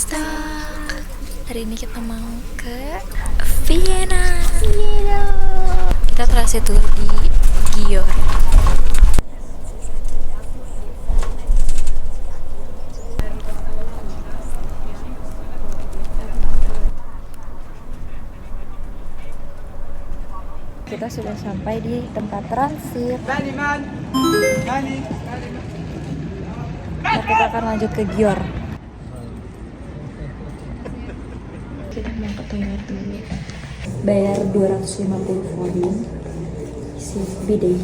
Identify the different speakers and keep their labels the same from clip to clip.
Speaker 1: stuck. Hari ini kita mau ke Vienna. Kita transit tour di Gior. Kita sudah sampai di tempat transit. Nah, kita akan lanjut ke Gior. Kita mau ke toilet dulu. Bayar 250 forint. Isi bidet.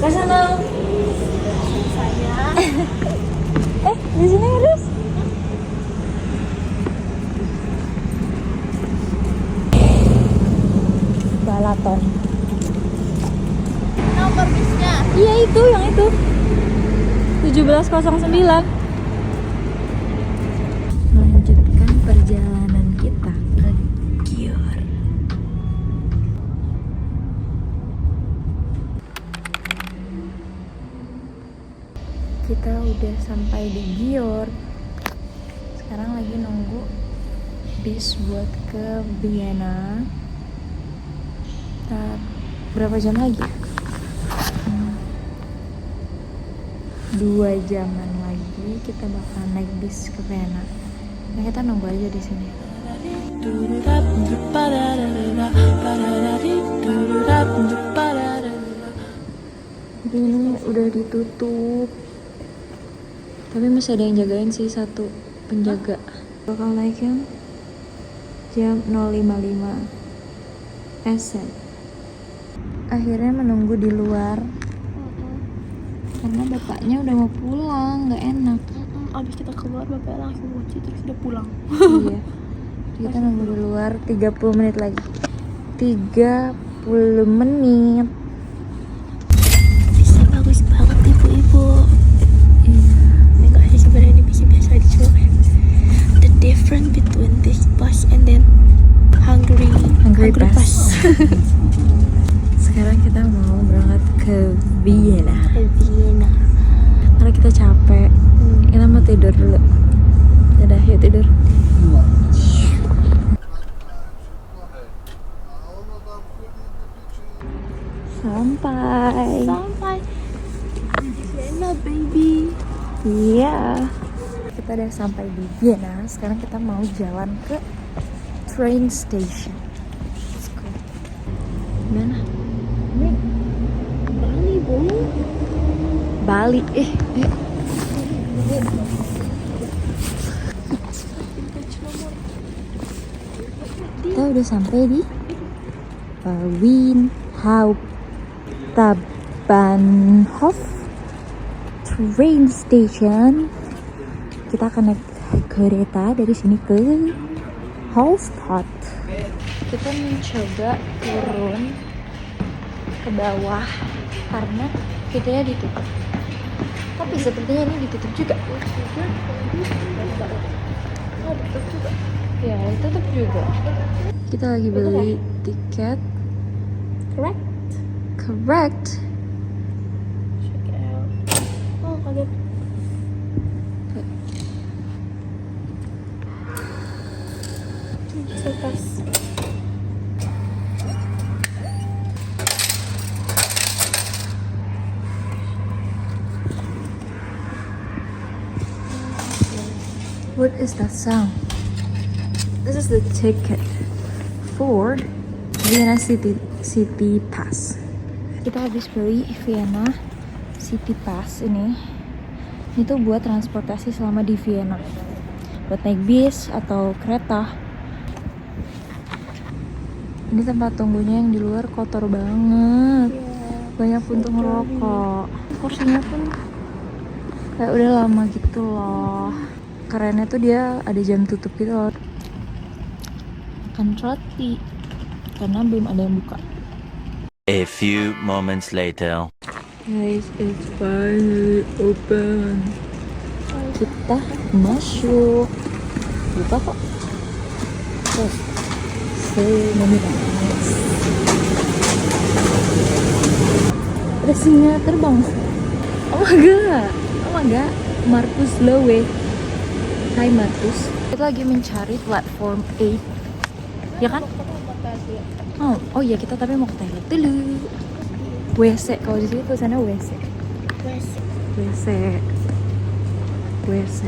Speaker 1: Ke sana. Di sini harus. Balaton.
Speaker 2: Nomor bisnya.
Speaker 1: Iya itu, yang itu. 1709. Melanjutkan perjalanan kita ke Gior. Kita udah sampai di Gior. Sekarang lagi nunggu bis buat ke Vienna. Berapa jam lagi? 2 jaman lagi kita bakal naik bis ke Vienna. Nah, kita nunggu aja di sini. Ini udah ditutup. Tapi masih ada yang jagain sih, satu penjaga. Bakal naiknya jam 0.55 SM. Akhirnya menunggu di luar karena bapaknya udah mau pulang, nggak enak.
Speaker 2: Abis kita keluar bapak langsung kunci terus udah pulang.
Speaker 1: Iya. Kita nunggu di luar 30 menit lagi. 30 menit.
Speaker 2: Bisa bagus banget ibu-ibu.
Speaker 1: Iya.
Speaker 2: Enggak sih sebenarnya ini bisa biasa aja, cuma kayak the difference between this bus and then Hungary bus.
Speaker 1: Sekarang kita mau berangkat ke Vienna.
Speaker 2: Ke Vienna.
Speaker 1: Karena kita capek. Kita mau tidur dulu. Dadah, yuk tidur. Sampai
Speaker 2: di Vienna baby.
Speaker 1: Iya. Kita udah sampai di Vienna. Sekarang kita mau jalan ke train station. Let's go. Mana? Ini
Speaker 2: Bali bu.
Speaker 1: Bali. Kita udah sampai di Hauptbahnhof train station. Kita akan naik kereta dari sini ke Hallstatt. Kita mencoba turun ke bawah karena pintunya ditutup. Tapi sepertinya ini ditutup juga.
Speaker 2: Oh, betul juga.
Speaker 1: Ya, ditutup juga. Kita lagi beli tiket. Correct.
Speaker 2: Check it out. Oh, kaget. Sekas.
Speaker 1: What is that sound? This is the ticket for Vienna City Pass. Kita habis beli Vienna City Pass ini. Itu buat transportasi selama di Vienna. Buat naik bis atau kereta. Ini tempat tunggunya yang di luar kotor banget. Banyak puntung rokok. Kursinya pun kayak udah lama gitu loh. Kerennya tuh dia ada jam tutup gitu loh. Makan roti karena belum ada yang buka.
Speaker 3: A few moments later.
Speaker 1: Guys, it's finally open. Kita masuk. Buka kok. So many banget. Ada singa terbang. Oh my god. Oh my god. Marcus Lowe. Hai Marcus. Kita lagi mencari platform 8. Ya kan? Oh iya, kita tapi mau ke toilet dulu. WC, kalau di sini tulisannya WC. WC. WC.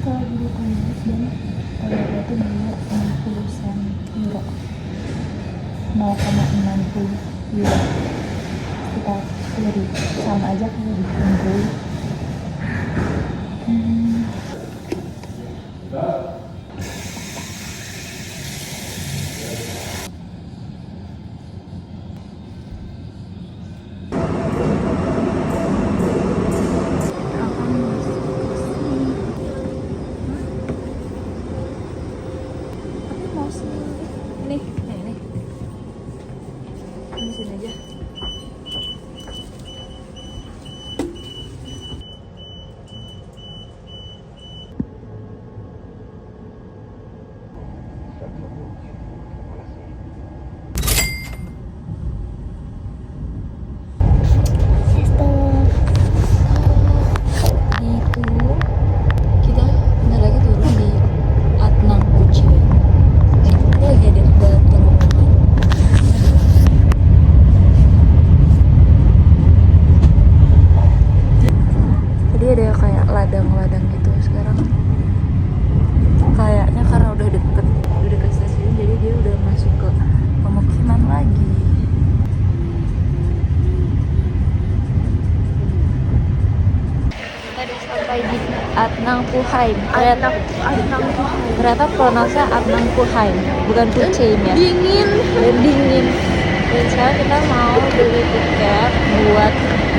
Speaker 1: Kalau dulu konvers dan berarti minyak 60 sen euro. 0,60 euro. Kita dari sama aja kalau di Hungary. Puhaim. Ternyata pronounce-nya Adnang Puhaim, bukan Puchaim ya. Dingin. Dan dingin. Dan sekarang kita mau beli tiket buat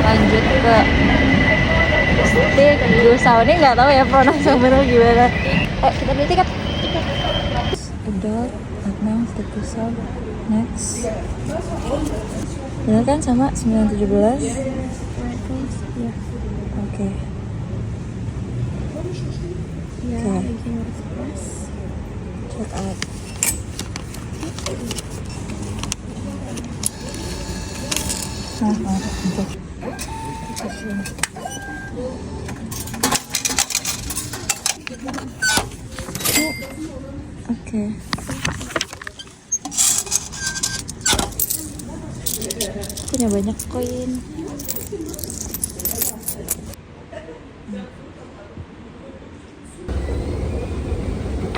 Speaker 1: lanjut ke Stik Gusau. Ini nggak tahu ya pronounce bener gimana. Kita beli tiket. Udah, Adnang Stik Gusau. Next. Bener kan sama 917? Ya. Oke. Check out. Oke. Punya banyak koin.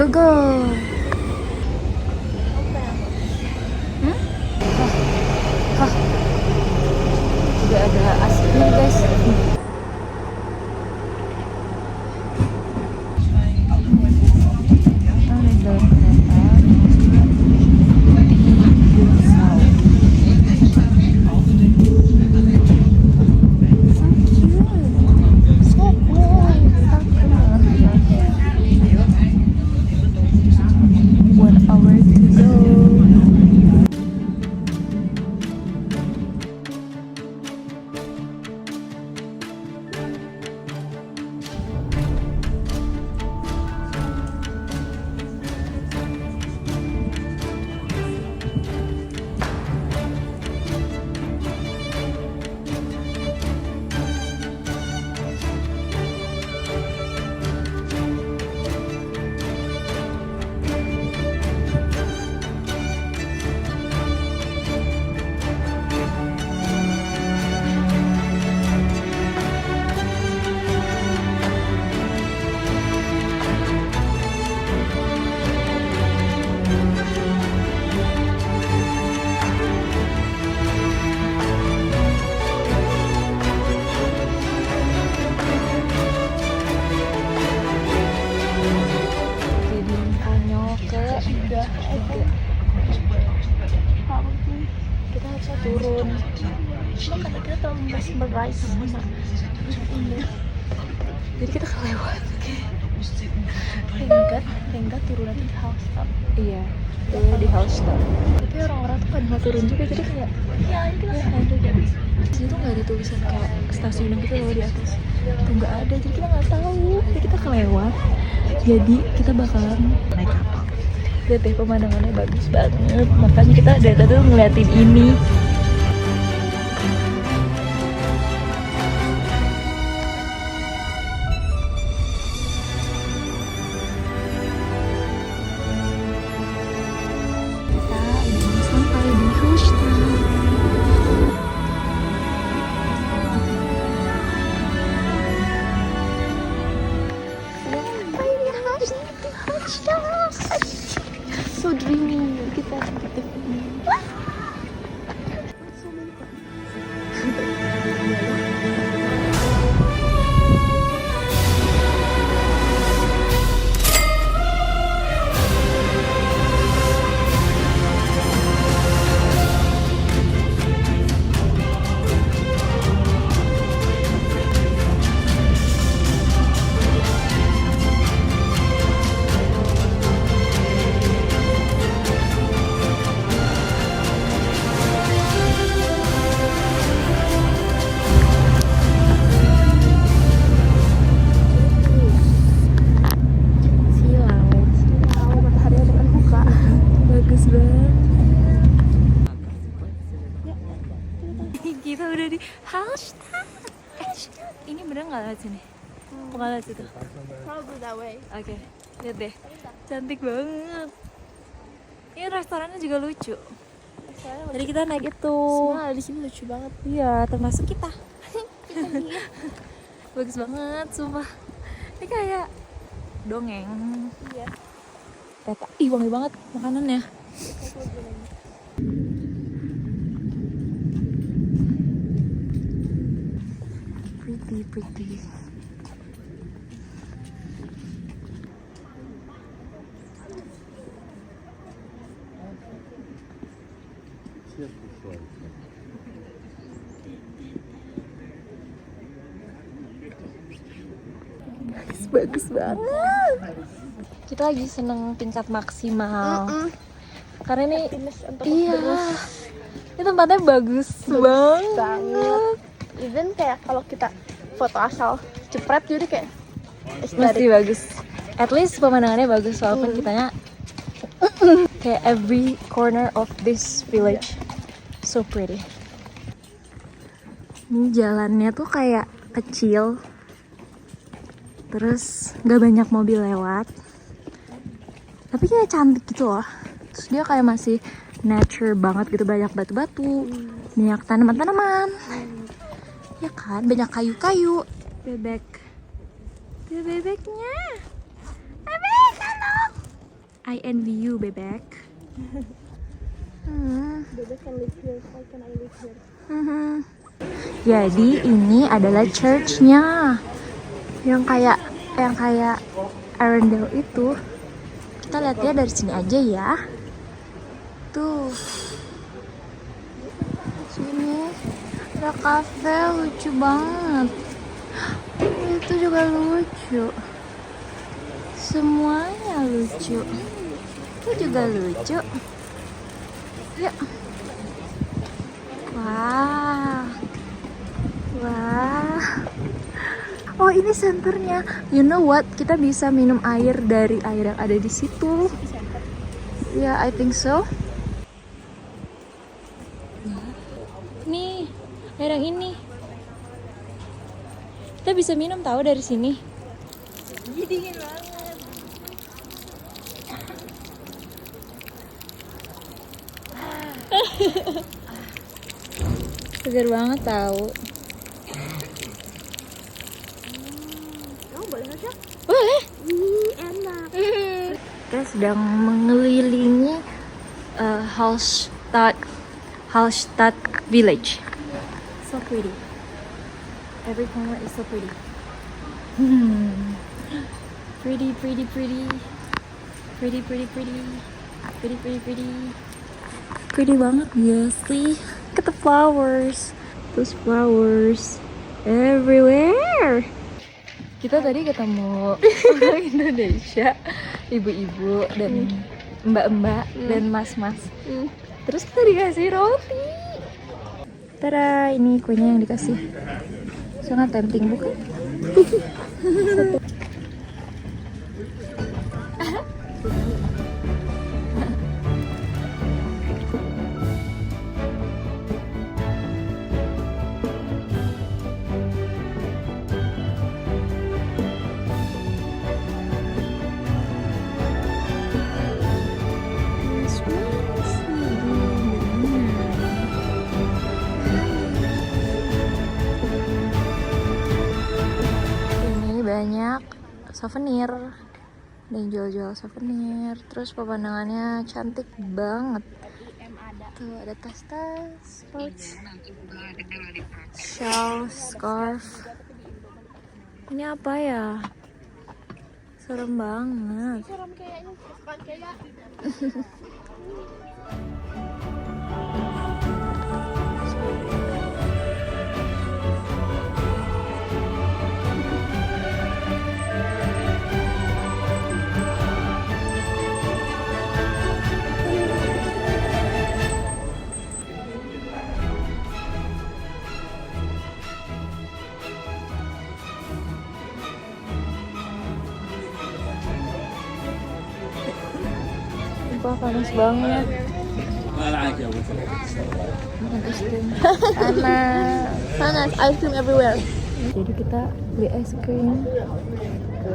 Speaker 1: Go. Juga ada aslinya guys. Kita harusnya turun. Cuma karena kita terlalu mesmerize sama ini, jadi kita kelewat. Enggak turun aja di house stop. Iya, turun di house stop. Tapi orang-orang tuh pada nggak turun juga, jadi kayak ya ini kita ada gitu. Di situ nggak ada tulisan kayak stasiun gitu loh di atas. Itu nggak ada, jadi kita nggak tahu. Jadi kita kelewat. Jadi kita bakalan naik kapal. Lihat deh pemandangannya bagus banget. Makanya kita dari tadi tuh ngeliatin ini. Kita udah sampai di Hallstatt.
Speaker 2: So dreamy. Kita ini. Silau, matahari ada kan buka.
Speaker 1: Bagus banget. Kita udah di Hallstatt. Ini bener nggak lewat sini? Bukan lewat situ.
Speaker 2: Probably that way.
Speaker 1: Oke, lihat deh, cantik banget. Ini restorannya juga lucu. Jadi kita naik itu.
Speaker 2: Semua di sini lucu banget.
Speaker 1: Iya, termasuk kita. Bagus banget, sumpah. Ini kayak dongeng.
Speaker 2: Iya.
Speaker 1: Teta, ih wangi banget makanannya. Pretty. Bagus banget. Kita lagi seneng tingkat maksimal. Karena ini iya. Ini tempatnya bagus banget.
Speaker 2: Even kayak kalau kita foto asal cepret jadi kayak
Speaker 1: Mesti bagus. At least pemandangannya bagus walaupun kitanya kayak every corner of this village so pretty. Ini jalannya tuh kayak kecil. Terus gak banyak mobil lewat. Tapi kayak cantik gitu loh. Terus dia kayak masih nature banget gitu, banyak batu-batu, banyak tanaman-tanaman. Ya kan, banyak kayu-kayu. Bebek. Tuh bebeknya. Bebek, halo. I envy you, bebek.
Speaker 2: bebek can live here, why can I live here?
Speaker 1: Jadi ini adalah church-nya. Yang kayak Arendelle itu. Kita lihatnya dari sini aja ya. Tuh. Sini ada cafe lucu banget. Itu juga lucu. Semuanya lucu. Itu juga lucu. Yuk. Wah. Oh, ini senternya. You know what? Kita bisa minum air dari air yang ada di situ. Ya, yeah, I think so. Nih, air yang ini. Kita bisa minum tahu dari sini. Dingin banget. Segar banget tahu.
Speaker 2: Boleh aja?
Speaker 1: Boleh.
Speaker 2: Enak.
Speaker 1: Kita sedang mengelilingi Hallstatt village. So pretty. Every corner is so pretty. Pretty. Pretty banget ya sih. Look at the flowers. Those flowers everywhere. Kita tadi ketemu orang Indonesia, ibu-ibu dan mbak-mbak dan mas-mas. Terus kita dikasih roti. Tada, ini kuenya yang dikasih. Sangat tempting bukan? souvenir. Ada yang jual-jual souvenir. Terus pemandangannya cantik banget. Tuh ada tas-tas, pouch, shawl, scarf. Ini apa ya? Serem banget.
Speaker 2: Serem kayaknya, bukan kayak.
Speaker 1: Wah, panas banget. Panas.
Speaker 2: Panas, ice cream everywhere.
Speaker 1: Jadi kita beli es krim.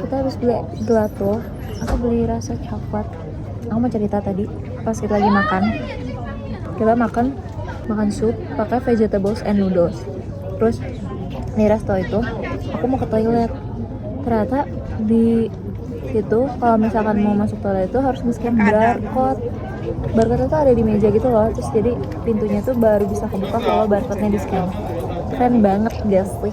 Speaker 1: Kita habis beli gelato. Aku beli rasa coklat. Aku mau cerita tadi pas kita lagi makan. Kita makan sup pakai vegetables and noodles. Terus di resto itu aku mau ke toilet. Ternyata di itu kalau misalkan mau masuk toilet itu harus nge-scan barcode. Barcode itu ada di meja gitu loh. Terus jadi pintunya tuh baru bisa kebuka kalau barcode-nya di-scan. Keren banget guys sih.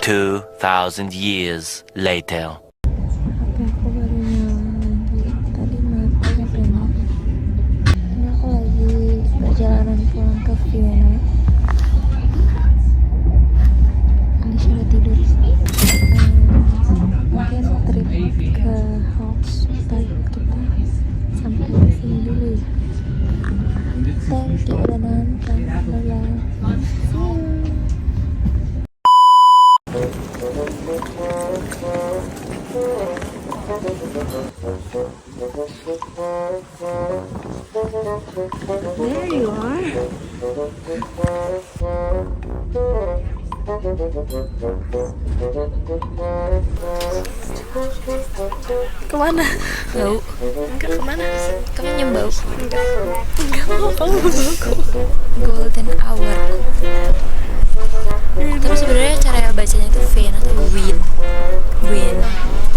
Speaker 3: Two 2,000 years later.
Speaker 1: Oke, aku baru nyala lagi. Tadi mati penuh. Ini aku lagi perjalanan pulang ke Vienna. Alicia udah tidur. Mungkin trip ke Hofstad kita sampai di sini dulu ya. Thank you udah nonton. Bye-bye. See you. There you are.
Speaker 2: Kemana?
Speaker 1: Bau.
Speaker 2: Enggak, kemana?
Speaker 1: Kamu nyium bau.
Speaker 2: Enggak mau, kamu belum.
Speaker 1: Golden hour. Tapi sebenarnya cara bacanya itu Vin atau Win. Win.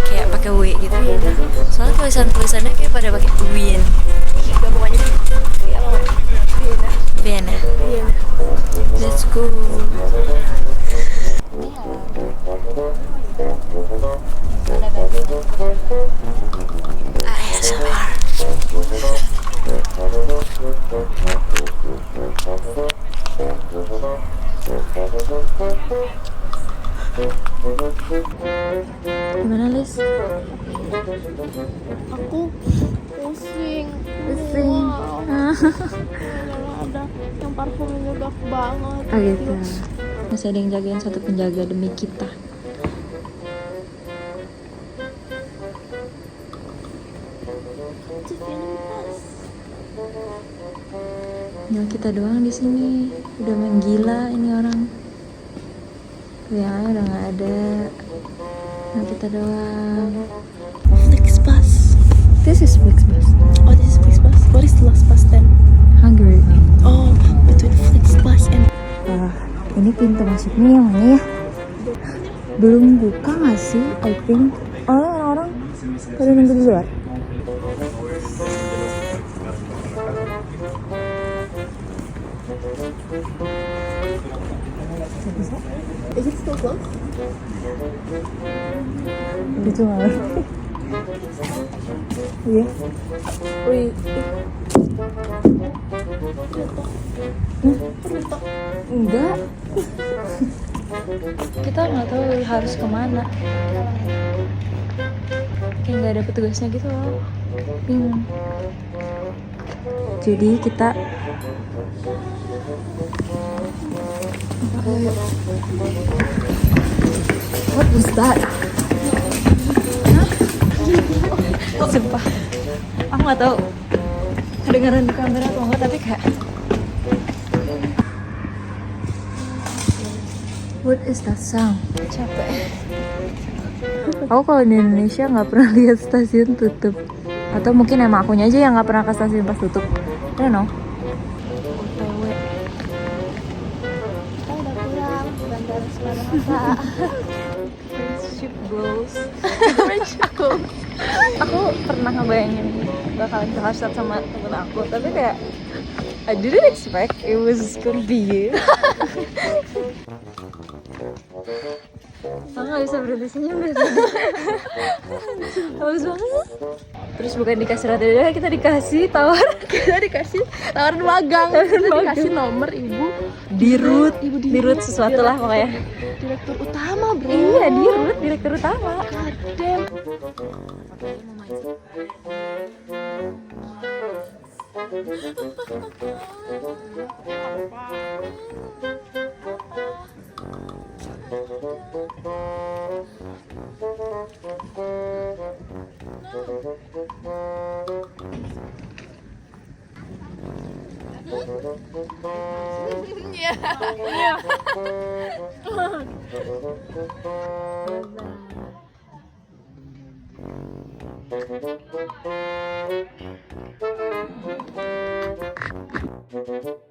Speaker 1: Kayak pakai W gitu. Soalnya tulisannya kayak pada pakai Win.
Speaker 2: Enggak, pokoknya ya mau
Speaker 1: Vienna. Let's go. ASMR. Gimana Lis?
Speaker 2: aku pusing.
Speaker 1: Pusing.
Speaker 2: Wow. Ada yang parfumnya meledak banget.
Speaker 1: Oh gitu. Masih ada yang jagain satu penjaga demi kita. Tinggal kita doang di sini. Udah menggila ini orang. Yang lain udah nggak ada. Nah kita doang.
Speaker 2: Flixbus.
Speaker 1: This is Flixbus.
Speaker 2: Oh, this is Flixbus. What is the last bus then?
Speaker 1: Hungary.
Speaker 2: Oh, between Flixbus and
Speaker 1: Ini pintu masuknya yang mana ya? Belum buka nggak sih? I think. Oh, orang-orang pada nunggu di luar.
Speaker 2: Is it still closed?
Speaker 1: Itu nggak ngerti. Iya.
Speaker 2: Wih,
Speaker 1: Enggak. Kita nggak tahu harus kemana. Kayak nggak ada petugasnya gitu loh. Bingung. Jadi kita What was that? Hah? Sumpah, aku nggak tahu kedengaran di kamera atau enggak, tapi kayak what is that sound? Capek. Aku kalau di Indonesia nggak pernah lihat stasiun tutup, atau mungkin emang akunya aja yang nggak pernah ke stasiun pas tutup. I don't know. OTW.
Speaker 2: Kita udah pulang Bandara Soekarno-Hatta.
Speaker 1: Friendship goals. Friendship goals. Aku pernah ngebayangin bakalan ke Hallstatt sama temen aku, tapi kayak I didn't expect it was gonna be you. Aku gak bisa berhenti senyum deh. Bagus banget. Terus bukan dikasih roti doang, kita dikasih tawaran.
Speaker 2: Kita dikasih tawaran magang. Kita dikasih nomor ibu
Speaker 1: Dirut sesuatu lah pokoknya.
Speaker 2: direktur utama, bro.
Speaker 1: Iya, direktur utama.
Speaker 2: Kadem.
Speaker 3: Thank you.